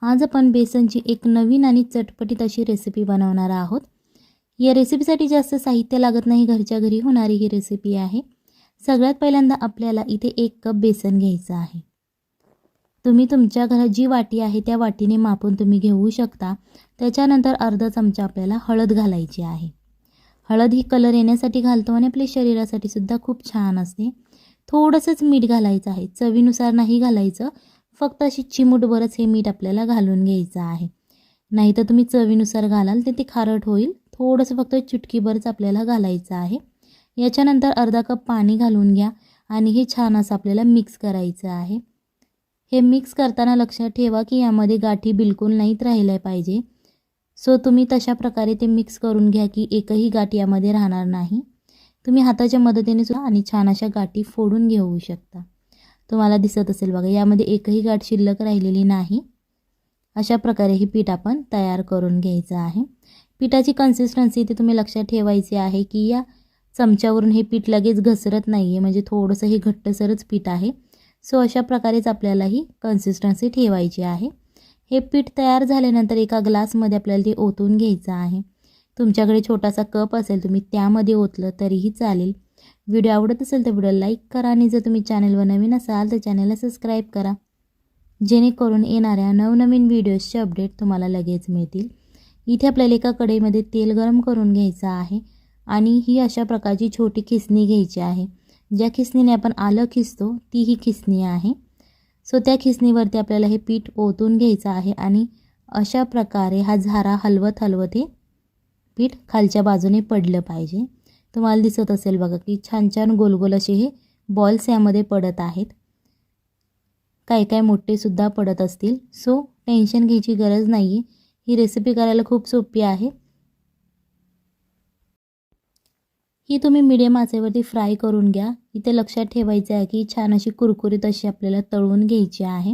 आज आपण बेसनची एक नवीन आणि चटपटीत अशी रेसिपी बनवणार आहोत। या रेसिपीसाठी जास्त साहित्य लागत नाही, घरच्या घरी होणारी ही रेसिपी आहे। सगळ्यात पहिल्यांदा आपल्याला इथे 1 कप बेसन घ्यायचं आहे। तुम्ही तुमच्या घरात जी वाटी आहे त्या वाटीने मापून तुम्ही घेऊ शकता। त्याच्यानंतर अर्धा चमचा आपल्याला हळद घालायची आहे। हळद ही कलर येण्यासाठी घालतो आणि आपल्या शरीरासाठी सुद्धा खूप छान असते। थोडंसंच मीठ घालायचं आहे, चवीनुसार नाही घालायचं, फक्त अशी चिमूटभरच हे मीठ आपल्याला घालून घ्यायचं आहे। नाहीतर तुम्ही चवीनुसार घालाल तर ते खारट होईल। थोडंसं फक्त चुटकीभरच आपल्याला घालायचं आहे। याच्यानंतर अर्धा कप पाणी घालून घ्या आणि हे छान असं आपल्याला मिक्स करायचं आहे। हे मिक्स करताना लक्षात ठेवा की यामध्ये गाठी बिलकुल नाहीत राहिल्या पाहिजे। सो तुम्ही तशा प्रकारे ते मिक्स करून घ्या की एकही गाठ यामध्ये राहणार नाही। तुम्ही हाताच्या मदतीने सुद्धा आणि छान अशा गाठी फोडून घेऊ शकता। तुम्हाला दिसत असेल बघा, यामध्ये एकही गाठ शिल्लक राहिलेली नाही। अशा प्रकारे हे पीठ आपण तयार करून घ्यायचं आहे। पीठाची कन्सिस्टन्सी ते तुम्ही लक्षात ठेवायची आहे की या चमच्यावरून हे पीठ लगेच घसरत नाहीये, म्हणजे थोडंसं हे घट्टसरच पीठ आहे। सो अशा प्रकारेच आपल्याला ही कन्सिस्टन्सी ठेवायची आहे। हे पीठ तयार झाल्यानंतर एका ग्लासमध्ये आपल्याला ते ओतून घ्यायचं आहे। तुमच्याकडे छोटासा कप असेल तुम्ही त्यामध्ये ओतलं तरीही चालेल। व्हिडिओ आवडत असेल तर व्हिडिओ लाईक करा आणि जर तुम्ही चॅनलवर नवीन असाल तर चॅनलला सबस्क्राईब करा, जेणेकरून येणाऱ्या नवनवीन व्हिडिओजचे अपडेट तुम्हाला लगेच मिळतील। इथे आपल्याला एका कढईमध्ये तेल गरम करून घ्यायचं आहे आणि ही अशा प्रकारची छोटी खिसणी घ्यायची आहे। ज्या खिसणीने आपण आलं खिसतो ती ही खिसणी आहे। सो त्या खिसणीवरती आपल्याला हे पीठ ओतून घ्यायचं आहे आणि अशा प्रकारे हा झारा हलवत हलवत हे पीठ खालच्या बाजूने पडलं पाहिजे। तुम्हाला दिसत असेल बघा की छान छान गोल गोल असे हे बॉल्स यामध्ये पडत आहेत। काय काय मोठे सुद्धा पडत असतील। सो टेन्शन घ्यायची गरज नाही, ही रेसिपी करायला खूप सोपी आहे। ही तुम्ही मीडियम आचेवरती फ्राय करून घ्या। इथे लक्षात ठेवायचं आहे की छान अशी कुरकुरीत अशी आपल्याला तळून घ्यायची आहे।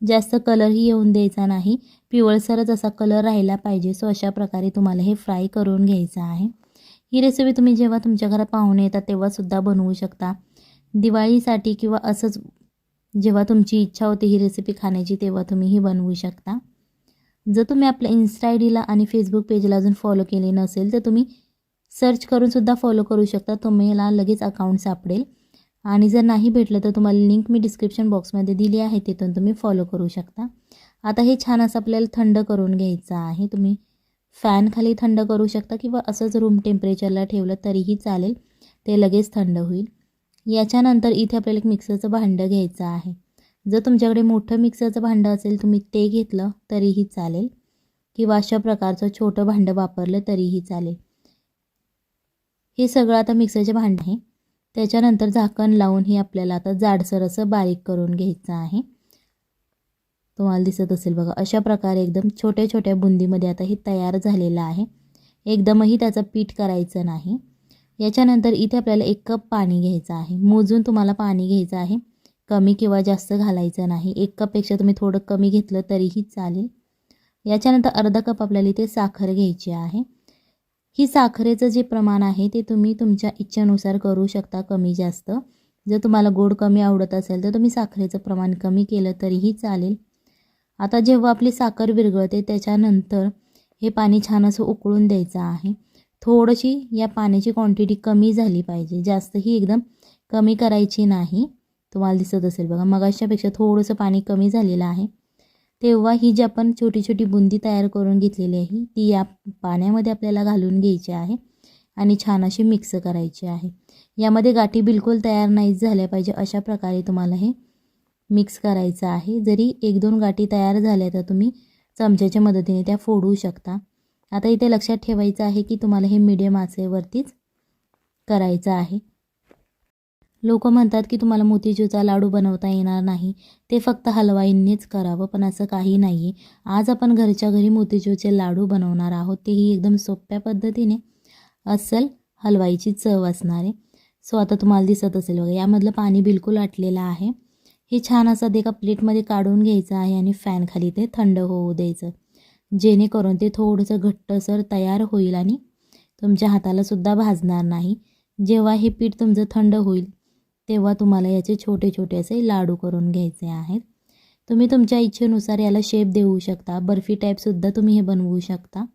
जास्त कलरही येऊन द्यायचा नाही, पिवळसरच असा कलर राहिला पाहिजे। सो अशा प्रकारे तुम्हाला हे फ्राय करून घ्यायचं आहे। ही रेसिपी तुम्ही जेव्हा तुमच्या घरात पाहुणे येतात तेव्हा सुद्धा बनवू शकता। दिवाळीसाठी किंवा असंच जेव्हा तुमची इच्छा होते ही रेसिपी खाण्याची तेव्हा तुम्ही ही बनवू शकता। जर तुम्ही आपल्या इन्स्टा आयडीला आणि फेसबुक पेजला अजून फॉलो केले नसेल तर तुम्ही सर्च करून सुद्धा फॉलो करू शकता, तुम्हाला लगेच अकाउंट सापडेल। आणि जर नाही भेटलं तर तुम्हाला लिंक मी डिस्क्रिप्शन बॉक्समध्ये दिली आहे, तिथून तुम्ही फॉलो करू शकता। आता हे छान असं आपल्याला थंड करून घ्यायचं आहे। तुम्ही फॅन खाली थंड करू शकता किंवा असंच रूम टेम्परेचरला ठेवलं तरीही चालेल, ते लगेच थंड होईल। याच्यानंतर इथे आपल्याला एक मिक्सरचं भांडं घ्यायचं आहे। जर तुमच्याकडे मोठं मिक्सरचं भांडं असेल तुम्ही ते घेतलं तरीही चालेल किंवा अशा प्रकारचं छोटं भांडं वापरलं तरीही चालेल। हे सगळं आता मिक्सरचे भांडं आहे। त्याच्यानंतर झाकण लावून हे आपल्याला आता जाडसर असं बारीक करून घ्यायचं आहे। तुम्हाला दिसत असेल बघा, अशा प्रकारे एकदम छोट्या छोट्या बुंदीमध्ये आता हे तयार झालेलं आहे। एकदमही त्याचं पीठ करायचं नाही। याच्यानंतर इथे आपल्याला 1 कप पाणी घ्यायचं आहे। मोजून तुम्हाला पाणी घ्यायचं आहे, कमी किंवा जास्त घालायचं नाही। 1 कपपेक्षा तुम्ही थोडं कमी घेतलं तरीही चालेल। याच्यानंतर अर्धा कप आपल्याला इथे साखर घ्यायची आहे। ही साखरेचं जे प्रमाण आहे ते तुम्ही तुमच्या इच्छेनुसार करू शकता, कमी जास्त। जर तुम्हाला गोड कमी आवडत असेल तर तुम्ही साखरेचं प्रमाण कमी केलं तरीही चालेल। आता जेव्हा आपली साखर विरघळते त्याच्यानंतर हे पाणी छान असं उकळून द्यायचं आहे। थोडीशी या पाण्याची क्वांटिटी कमी झाली पाहिजे, जास्तही एकदम कमी करायची नाही। तुम्हाला दिसत असेल बघा, मगाच्यापेक्षा थोडंसं पाणी कमी झालेलं आहे। तेव्हा ही जी आपण छोटी छोटी बुंदी तयार करून घेतलेली आहे ती या पाण्यामध्ये आपल्याला घालून घ्यायची आहे आणि छान अशी मिक्स करायची आहे। यामध्ये गाठी बिलकुल तयार नाही झाल्या पाहिजे, अशा प्रकारे तुम्हाला हे मिक्स करायचं आहे। जरी 1-2 गाठी तयार झाल्या तर तुम्ही चमच्याच्या मदतीने त्या फोडू शकता। आता इथे लक्षात ठेवायचं आहे की तुम्हाला हे मीडियम आचेवरतीच करायचं आहे। लोक म्हणतात की तुम्हाला मोतीचूरचा लाडू बनवता येणार नाही, ते फक्त हलवाईंनीच करावं, पण असं काही नाही आहे। आज आपण घरच्या घरी मोतीचूरचे लाडू बनवणार आहोत, तेही एकदम सोप्या पद्धतीने, अस्सल हलवाईची चव असणार आहे। सो आता तुम्हाला दिसत असेल बघा, यामधलं पाणी बिलकुल आटलेलं आहे। हे छान असं एका प्लेटमध्ये काढून घ्यायचं आहे आणि फॅन खाली ते थंड होऊ द्यायचं, जेणेकरून ते थोडंसं घट्टसर तयार होईल आणि तुमच्या हाताला सुद्धा भाजणार नाही। जेव्हा हे पीठ तुमचं थंड होईल तेव्हा तुम्हाला याचे छोटे छोटे असे लाडू करून घ्यायचे आहेत। तुम्ही तुमच्या इच्छेनुसार याला शेप देऊ शकता. बर्फी टाईपसुद्धा तुम्ही हे बनवू शकता.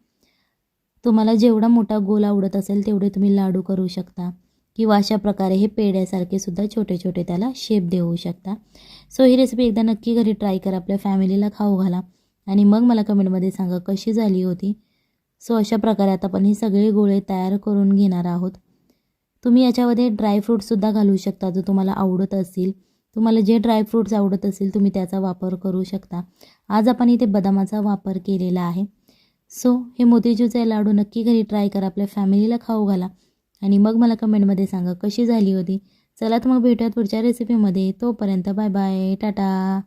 तुम्हाला जेवढा मोठा गोल आवडत असेल तेवढे तुम्ही लाडू करू शकता किंवा अशा प्रकारे हे पेढ्यासारखे सुद्धा छोटे छोटे त्याला शेप देऊ शकता. सो ही रेसिपी एकदा नक्की घरी ट्राय करा, आपल्या फॅमिलीला खाऊ घाला आणि मग मला कमेंटमध्ये सांगा कशी झाली होती. सो अशा प्रकारे आता आपण हे सगळे गोळे तयार करून घेणार आहोत. तुम्ही याच्यामध्ये ड्रायफ्रूटसुद्धा घालू शकता जर तुम्हाला आवडत असतील. तुम्हाला जे ड्रायफ्रूट्स आवडत असतील तुम्ही त्याचा वापर करू शकता. आज आपण इथे बदामाचा वापर केलेला आहे. सो हे मोतीचूरचे लाडू नक्की घरी ट्राय करा, आपल्या फॅमिलीला खाऊ घाला आणि मग मला कमेंटमध्ये सांगा कशी झाली होती. चला तर मग भेटूयात पुढच्या रेसिपीमध्ये. तोपर्यंत बाय बाय, टाटा.